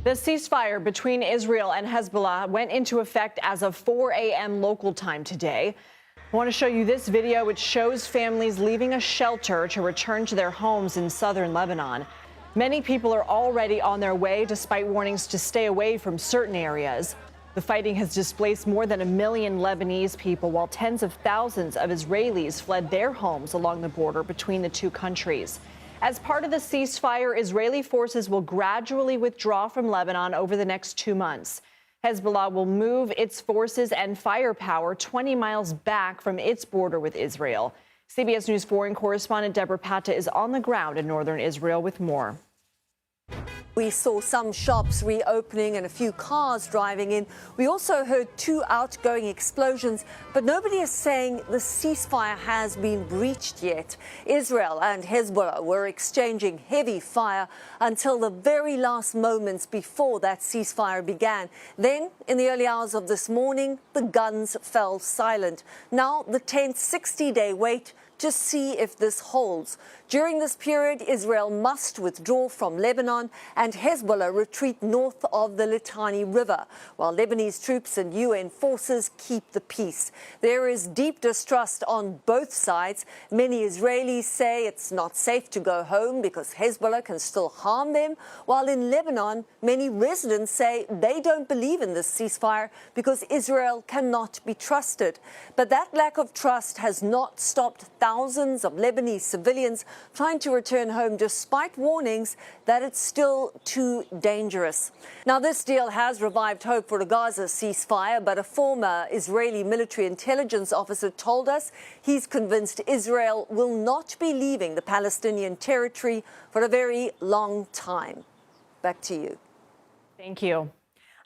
The ceasefire between Israel and Hezbollah went into effect as of 4 a.m. local time today. I want to show you this video, which shows families leaving a shelter to return to their homes in southern Lebanon. Many people are already on their way, despite warnings to stay away from certain areas. The fighting has displaced more than 1 million Lebanese people, while tens of thousands of Israelis fled their homes along the border between the two countries. As part of the ceasefire, Israeli forces will gradually withdraw from Lebanon over the next 2 months. Hezbollah will move its forces and firepower 20 miles back from its border with Israel. CBS News foreign correspondent Debora Patta is on the ground in northern Israel with more. We saw some shops reopening and a few cars driving in. We also heard 2 outgoing explosions, but nobody is saying the ceasefire has been breached yet. Israel and Hezbollah were exchanging heavy fire until the very last moments before that ceasefire began. Then, in the early hours of this morning, the guns fell silent. Now, the tense 60-day wait to see if this holds. During this period, Israel must withdraw from Lebanon and Hezbollah retreat north of the Litani River, while Lebanese troops and UN forces keep the peace. There is deep distrust on both sides. Many Israelis say it's not safe to go home because Hezbollah can still harm them, while in Lebanon, many residents say they don't believe in this ceasefire because Israel cannot be trusted. But that lack of trust has not stopped thousands of Lebanese civilians trying to return home despite warnings that it's still too dangerous. Now, this deal has revived hope for a Gaza ceasefire, but a former Israeli military intelligence officer told us he's convinced Israel will not be leaving the Palestinian territory for a very long time. Back to you. Thank you.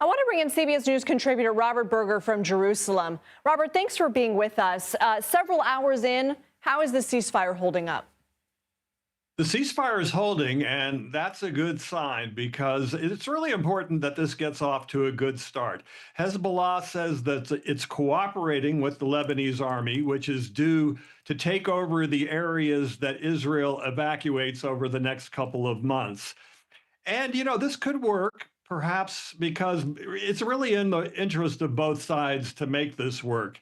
I want to bring in CBS News contributor Robert Berger from Jerusalem. Robert, thanks for being with us. Several hours in, how is the ceasefire holding up? The ceasefire is holding, and that's a good sign because it's really important that this gets off to a good start. Hezbollah says that it's cooperating with the Lebanese army, which is due to take over the areas that Israel evacuates over the next couple of months. And, you know, this could work, perhaps because it's really in the interest of both sides to make this work.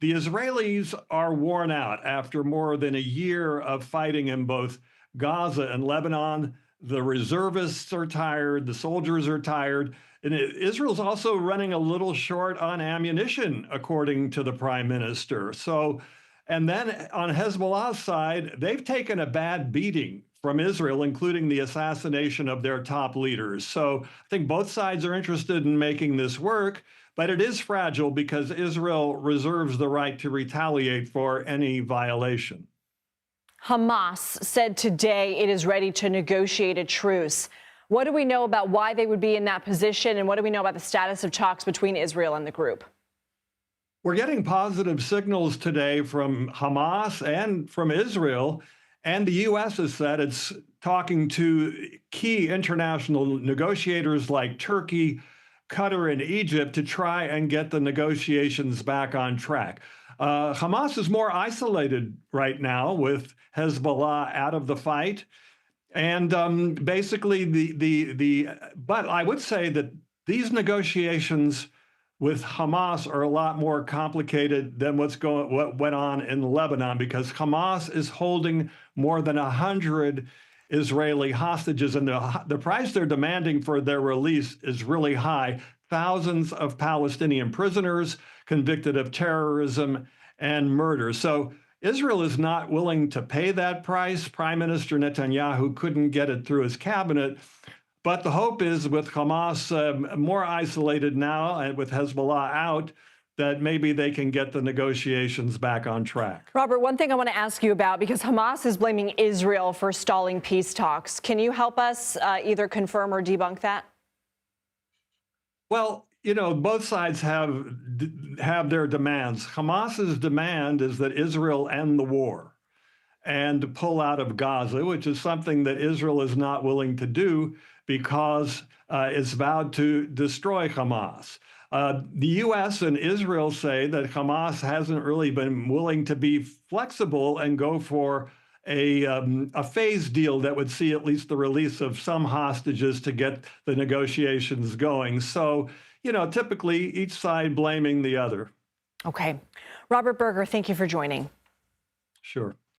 The Israelis are worn out after more than a year of fighting in both Gaza and Lebanon. The reservists are tired, the soldiers are tired, and Israel's also running a little short on ammunition, according to the prime minister. So, and then on Hezbollah's side, they've taken a bad beating from Israel, including the assassination of their top leaders. So I think both sides are interested in making this work, but it is fragile because Israel reserves the right to retaliate for any violation. Hamas said today it is ready to negotiate a truce. What do we know about why they would be in that position, and what do we know about the status of talks between Israel and the group? We're getting positive signals today from Hamas and from Israel, and the U.S. has said it's talking to key international negotiators like Turkey, Qatar, and Egypt to try and get the negotiations back on track. Hamas is more isolated right now with Hezbollah out of the fight. And basically, but I would say that these negotiations with Hamas are a lot more complicated than what went on in Lebanon, because Hamas is holding more than 100 Israeli hostages, and the price they're demanding for their release is really high. Thousands of Palestinian prisoners convicted of terrorism and murder. So Israel is not willing to pay that price. Prime Minister Netanyahu couldn't get it through his cabinet. But the hope is, with Hamas more isolated now and with Hezbollah out, that maybe they can get the negotiations back on track. Robert, one thing I want to ask you about, because Hamas is blaming Israel for stalling peace talks. Can you help us either confirm or debunk that? Well, you know, both sides have their demands. Hamas's demand is that Israel end the war and pull out of Gaza, which is something that Israel is not willing to do because it's vowed to destroy Hamas. The U.S. and Israel say that Hamas hasn't really been willing to be flexible and go for a phase deal that would see at least the release of some hostages to get the negotiations going. So, typically each side blaming the other. Okay. Robert Berger, thank you for joining. Sure.